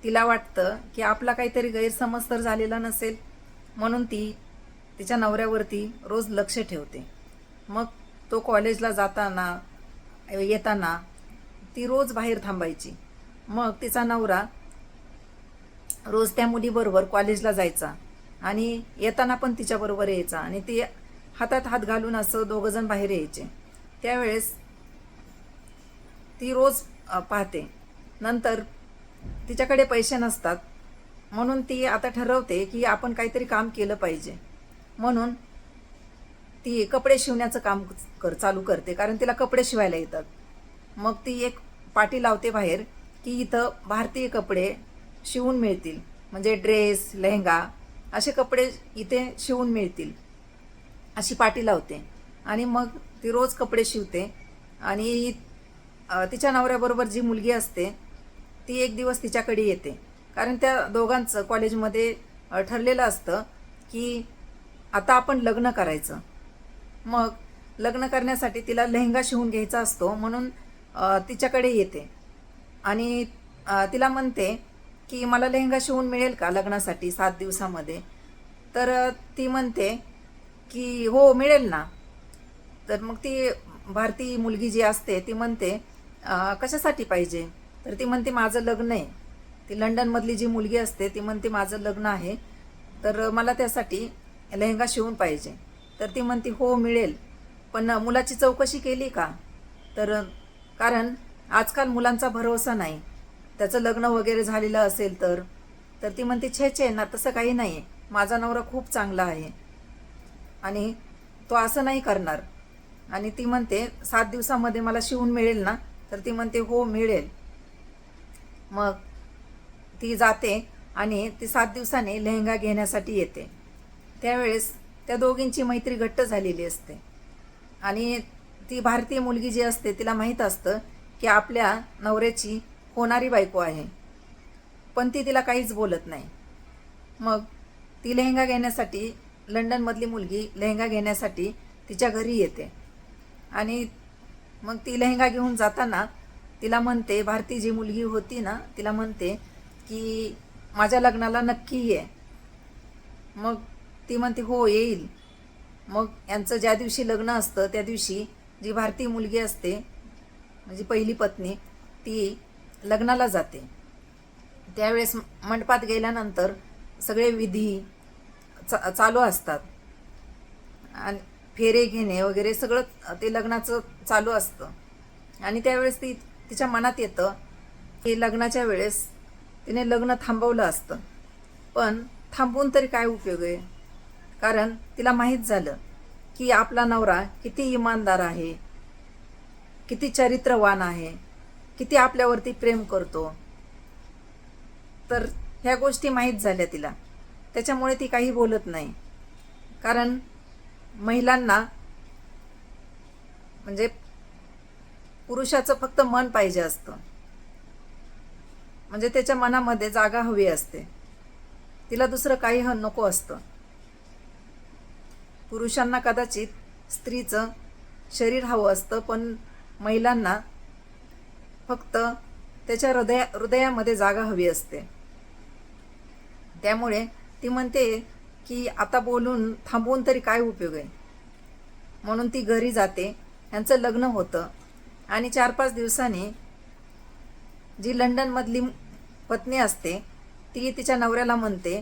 तिला वाटतं की आपला काहीतरी गैरसमज तर झालेला नसेल, म्हणून ती तिच्या नवऱ्यावरती रोज लक्ष ठेवते. मग तो कॉलेजला जाताना येताना ती रोज बाहेर थांबायची. मग तिचा नवरा रोज त्या मुलीबरोबर कॉलेजला जायचा आणि येताना पण तिच्याबरोबर यायचा आणि ती हातात हात घालून असं दोघंजण बाहेर यायचे. त्यावेळेस ती रोज पाहते. नंतर तिच्याकडे पैसे नसतात, म्हणून ती आता ठरवते की आपण काहीतरी काम केलं पाहिजे. म्हणून ती कपडे शिवण्याचं काम चालू करते, कारण तिला कपडे शिवायला येतात. मग ती एक पाटी लावते बाहेर की इथं भारतीय कपडे शिवून मिळतील, म्हणजे ड्रेस, लेहंगा असे कपडे इथे शिवून मिळतील अशी पाटी लावते. आणि मग ती रोज कपडे शिवते. आणि तिच्या नवऱ्याबरोबर जी मुलगी असते ती एक दिवस तिच्याकडे येते, कारण त्या दोघांचं कॉलेजमध्ये ठरलेलं असतं की आता आपण लग्न करायचं. मग लग्न करण्यासाठी तिला लेहंगा शिवून घ्यायचा असतो, म्हणून तिच्याकडे येते आणि तिला म्हणते की मला लेहंगा शिवून मिळेल का लग्नासाठी 7 दिवसामध्ये. तर ती म्हणते की हो मिळेल ना. तर मग ती भारतीय मुलगी जी असते ती म्हणते कशासाठी पाहिजे. तर ती म्हणते माझं लग्न आहे. ती लंडनमधली जी मुलगी असते ती म्हणते माझं लग्न आहे, तर मला त्यासाठी लेहंगा शिवून पाहिजे. तर ती म्हणते हो मिळेल, पण मुलाची चौकशी केली का. तर कारण आजकाल मुलांचा भरोसा नाही, त्याचं लग्न वगैरे झालेलं असेल तर. तर ती म्हणते छे छे ना, तसं काही नाही, माझा नवरा खूप चांगला आहे आणि तो असं नाही करणार. आणि ती म्हणते 7 दिवसामध्ये मला शिवून मिळेल ना. तर ती म्हणते हो मिळेल. मग ती जाते आणि ती 7 दिवसांनी लेहंगा घेण्यासाठी येते. त्यावेळेस त्या दोघींची मैत्री घट्ट झालेली असते आणि ती भारतीय मुलगी जी असते तिला माहीत असतं की आपल्या नवऱ्याची होणारी बायको आहे, पण ती तिला काहीच बोलत नाही. मग ती लेहंगा घेण्यासाठी, लंडनमधली मुलगी लेहंगा घेण्यासाठी तिच्या घरी येते आणि मग ती लेहंगा घेऊन जाताना तिला म्हणते, भारती जी मुलगी होती ना तिला म्हणते की माझ्या लग्नाला नक्की ये. मग ती म्हणते हो येईल. मग यांचं ज्या दिवशी लग्न असतं त्या दिवशी जी भारतीय मुलगी असते, म्हणजे पहिली पत्नी, ती लग्नाला जाते. त्यावेळेस मंडपात गेल्यानंतर सगळे विधी चालू असतात आणि फेरे घेणे वगैरे सगळं ते लग्नाचं चालू असतं. आणि त्यावेळेस ती तिच्या मनात येतं की लग्नाच्या वेळेस तिने लग्न थांबवलं असतं, पण थांबवून तरी काय उपयोग आहे. कारण तिला माहीत झालं की आपला नवरा किती इमानदार आहे, किती चरित्रवान आहे, किती आपल्यावरती प्रेम करतो. तर ह्या गोष्टी माहीत झाल्या तिला, त्याच्यामुळे ती काही बोलत नाही. कारण महिलांना म्हणजे पुरुषाचं फक्त मन पाहिजे असतं, म्हणजे त्याच्या मनामध्ये जागा हवी असते. तिला दुसरं काही नको असतं. पुरुषांना कदाचित स्त्रीचं शरीर हवं असतं, पण महिलांना फक्त त्याच्या हृदयामध्ये जागा हवी असते. त्यामुळे ती म्हणते की आता बोलून थांबवून तरी काय उपयोग आहे. म्हणून ती घरी जाते. यांचं लग्न होतं आणि 4-5 दिवसांनी जी लंडनमधली पत्नी असते ती तिच्या नवऱ्याला म्हणते